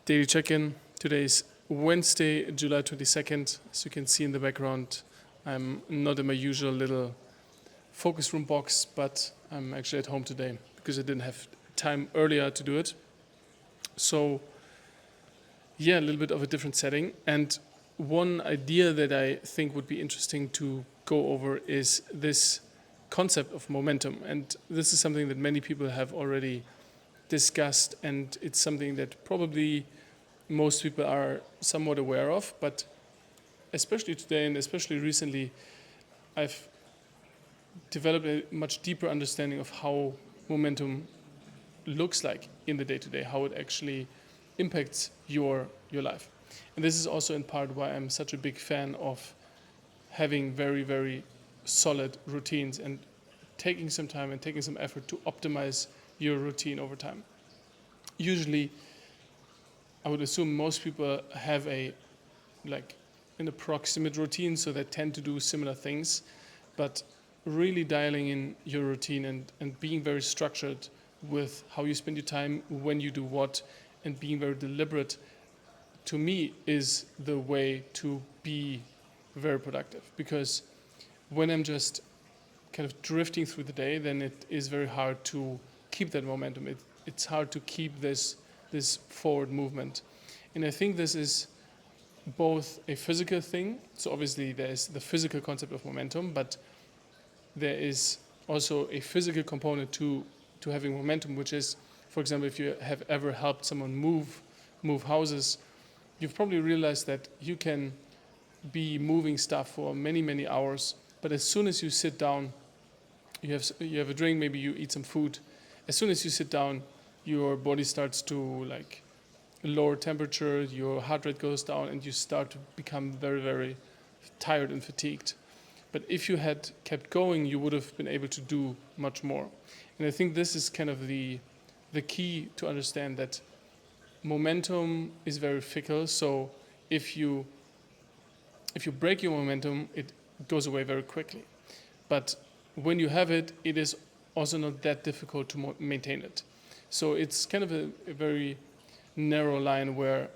Daily check-in. Today is Wednesday, July 22nd. As you can see in the background, I'm not in my usual little focus room box, but I'm actually at home today because I didn't have time earlier to do it. So, yeah, a little bit of a different setting. And one idea that I think would be interesting to go over is this concept of momentum. And this is something that many people have already discussed, and it's something that probably most people are somewhat aware of, but especially today and especially recently, I've developed a much deeper understanding of how momentum looks like in the day-to-day, how it actually impacts your life. And this is also in part why I'm such a big fan of having very, very solid routines and taking some time and taking some effort to optimize your routine over time. Usually, I would assume most people have an approximate routine, so they tend to do similar things, but really dialing in your routine and being very structured with how you spend your time, when you do what, and being very deliberate, to me, is the way to be very productive. Because when I'm just kind of drifting through the day, then it is very hard to keep that momentum. It's hard to keep this forward movement. And I think this is both a physical thing. So obviously there's the physical concept of momentum, but there is also a physical component to having momentum, which is, for example, if you have ever helped someone move houses, you've probably realized that you can be moving stuff for many, many hours, but as soon as you sit down, you have a drink, maybe you eat some food. As soon as you sit down, your body starts to lower temperature, your heart rate goes down, and you start to become very, very tired and fatigued. But if you had kept going, you would have been able to do much more. And I think this is kind of the key to understand that momentum is very fickle. So if you break your momentum, it goes away very quickly. But when you have it, it is also not that difficult to maintain it. So it's kind of a very narrow line where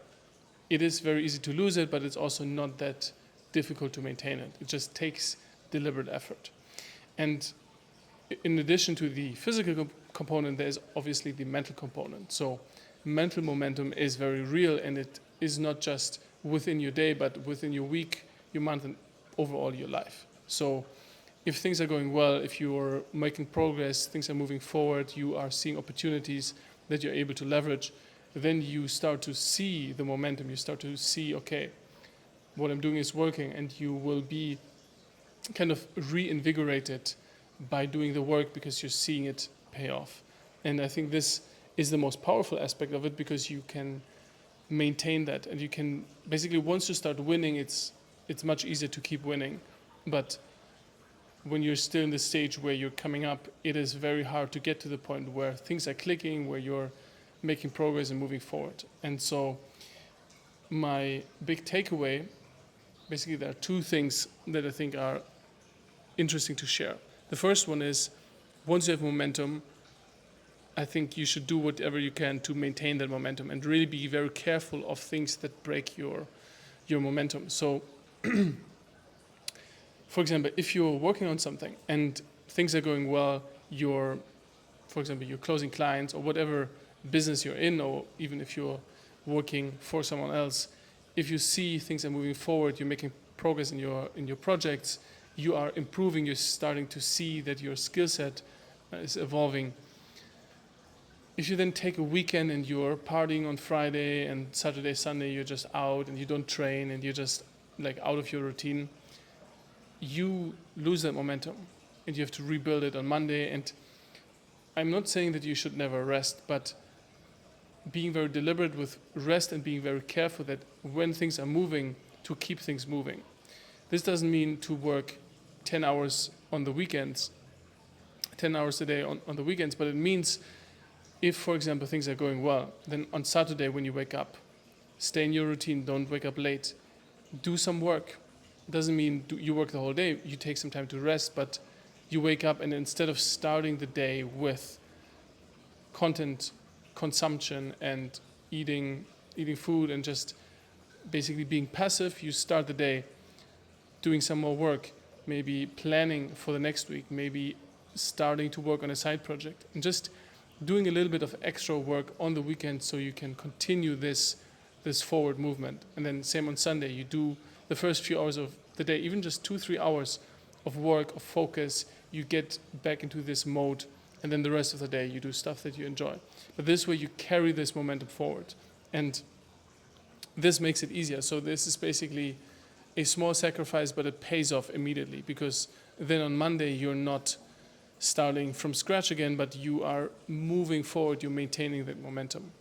it is very easy to lose it, but it's also not that difficult to maintain it. It just takes deliberate effort. And in addition to the physical component, there's obviously the mental component. So mental momentum is very real, and it is not just within your day, but within your week, your month, and overall your life. So if things are going well, if you are making progress, things are moving forward, you are seeing opportunities that you're able to leverage, then you start to see the momentum. You start to see, okay, what I'm doing is working, and you will be kind of reinvigorated by doing the work because you're seeing it pay off. And I think this is the most powerful aspect of it, because you can maintain that, and you can basically, once you start winning, it's much easier to keep winning. But when you're still in the stage where you're coming up, it is very hard to get to the point where things are clicking, where you're making progress and moving forward. And so my big takeaway, basically there are two things that I think are interesting to share. The first one is, once you have momentum, I think you should do whatever you can to maintain that momentum and really be very careful of things that break your momentum. So, for example, if you're working on something and things are going well, for example, you're closing clients or whatever business you're in, or even if you're working for someone else, if you see things are moving forward, you're making progress in your projects, you are improving, you're starting to see that your skill set is evolving. If you then take a weekend and you're partying on Friday and Saturday, Sunday, you're just out and you don't train and you're just out of your routine, you lose that momentum and you have to rebuild it on Monday. And I'm not saying that you should never rest, but being very deliberate with rest and being very careful that when things are moving, to keep things moving. This doesn't mean to work 10 hours on the weekends, 10 hours a day on the weekends, but it means if, for example, things are going well, then on Saturday when you wake up, stay in your routine, don't wake up late, do some work. Doesn't mean you work the whole day, you take some time to rest, but you wake up and instead of starting the day with content consumption and eating eating food and just basically being passive. You start the day doing some more work, maybe planning for the next week, maybe starting to work on a side project, and just doing a little bit of extra work on the weekend so you can continue this forward movement. And then same on Sunday, you do the first few hours of the day, even just 2-3 hours of work, of focus, you get back into this mode, and then the rest of the day you do stuff that you enjoy. But this way you carry this momentum forward, and this makes it easier. So this is basically a small sacrifice, but it pays off immediately, because then on Monday you're not starting from scratch again, but you are moving forward, you're maintaining that momentum.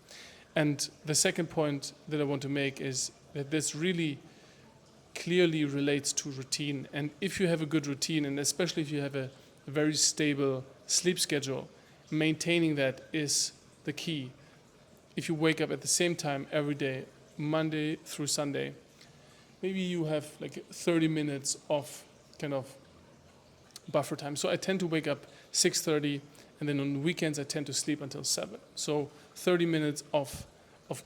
And the second point that I want to make is that this really clearly relates to routine. And if you have a good routine, and especially if you have a very stable sleep schedule, maintaining that is the key. If you wake up at the same time every day, Monday through Sunday, maybe you have like 30 minutes of kind of buffer time. So I tend to wake up 6:30, and then on the weekends I tend to sleep until 7. So 30 minutes of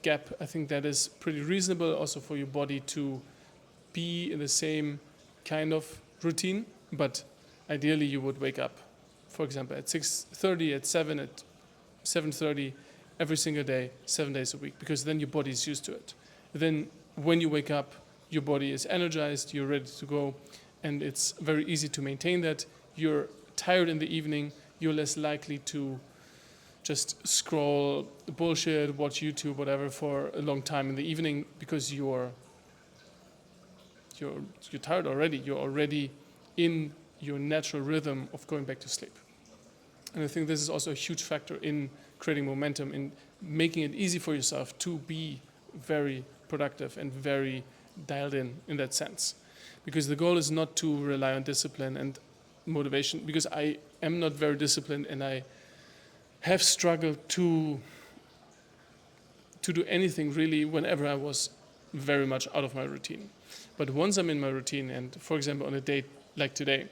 gap, I think that is pretty reasonable also for your body to be in the same kind of routine. But ideally you would wake up, for example, at 6:30, at 7, at 7:30, every single day, 7 days a week, because then your body is used to it. Then when you wake up, your body is energized, you're ready to go, and it's very easy to maintain that. You're tired in the evening, you're less likely to just scroll bullshit, watch YouTube, whatever, for a long time in the evening, because you're tired already. You're already in your natural rhythm of going back to sleep. And I think this is also a huge factor in creating momentum, in making it easy for yourself to be very productive and very dialed in that sense. Because the goal is not to rely on discipline and motivation, because I am not very disciplined, and I have struggled to do anything really whenever I was very much out of my routine. But once I'm in my routine, and for example on a day like today,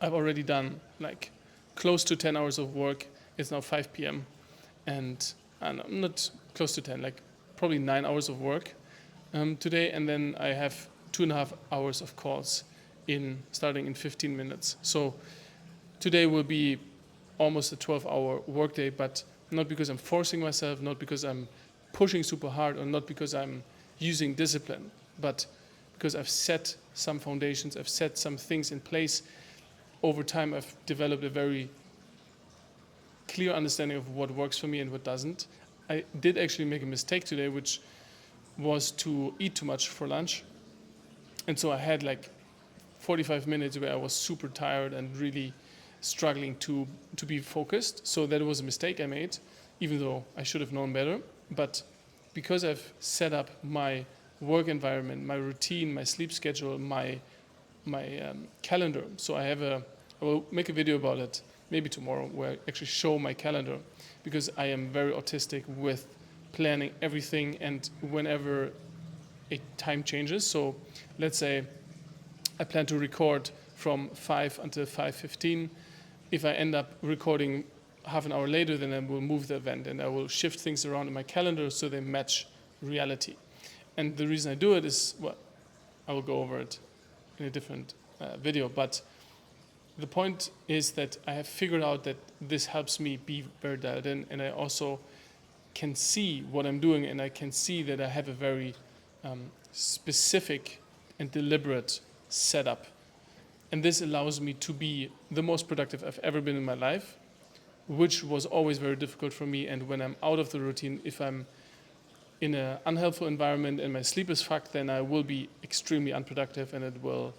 I've already done like close to 10 hours of work. It's now 5 p.m. and I'm not close to 10, like probably 9 hours of work today, and then I have 2.5 hours of calls starting in 15 minutes. So today will be almost a 12-hour workday, but not because I'm forcing myself, not because I'm pushing super hard, or not because I'm using discipline, but because I've set some foundations, I've set some things in place. Over time, I've developed a very clear understanding of what works for me and what doesn't. I did actually make a mistake today, which was to eat too much for lunch. And so I had like 45 minutes where I was super tired and really struggling to be focused. So that was a mistake I made, even though I should have known better. But because I've set up my work environment, my routine, my sleep schedule, my calendar. So I will make a video about it maybe tomorrow, where I actually show my calendar, because I am very autistic with planning everything, and whenever a time changes. So let's say I plan to record from 5 until 5:15. If I end up recording half an hour later, then I will move the event, and I will shift things around in my calendar so they match reality. And the reason I do it is, well, I will go over it in a different video, but the point is that I have figured out that this helps me be very dialed in, and I also can see what I'm doing, and I can see that I have a very specific and deliberate setup. And this allows me to be the most productive I've ever been in my life, which was always very difficult for me. And when I'm out of the routine, if I'm in an unhelpful environment and my sleep is fucked, then I will be extremely unproductive, and it will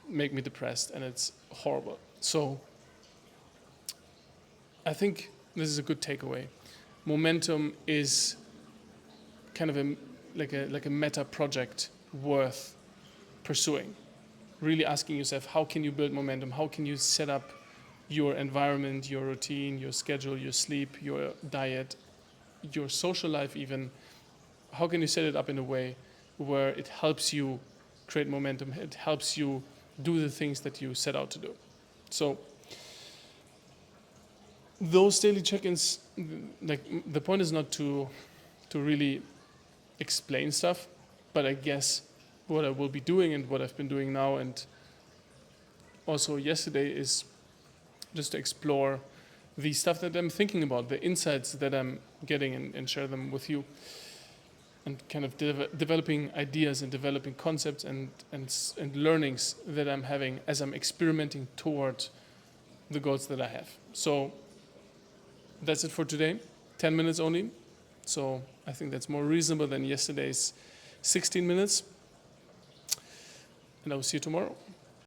make me depressed, and it's horrible. So I think this is a good takeaway. Momentum is kind of like a meta project worth pursuing. Really asking yourself, how can you build momentum? How can you set up your environment, your routine, your schedule, your sleep, your diet, your social life even? How can you set it up in a way where it helps you create momentum, it helps you do the things that you set out to do? So those daily check-ins, like, the point is not to really explain stuff, but I guess what I will be doing and what I've been doing now and also yesterday is just to explore the stuff that I'm thinking about, the insights that I'm getting and share them with you. And kind of developing ideas and developing concepts and learnings that I'm having as I'm experimenting toward the goals that I have. So that's it for today. 10 minutes only. So I think that's more reasonable than yesterday's 16 minutes. And I will see you tomorrow.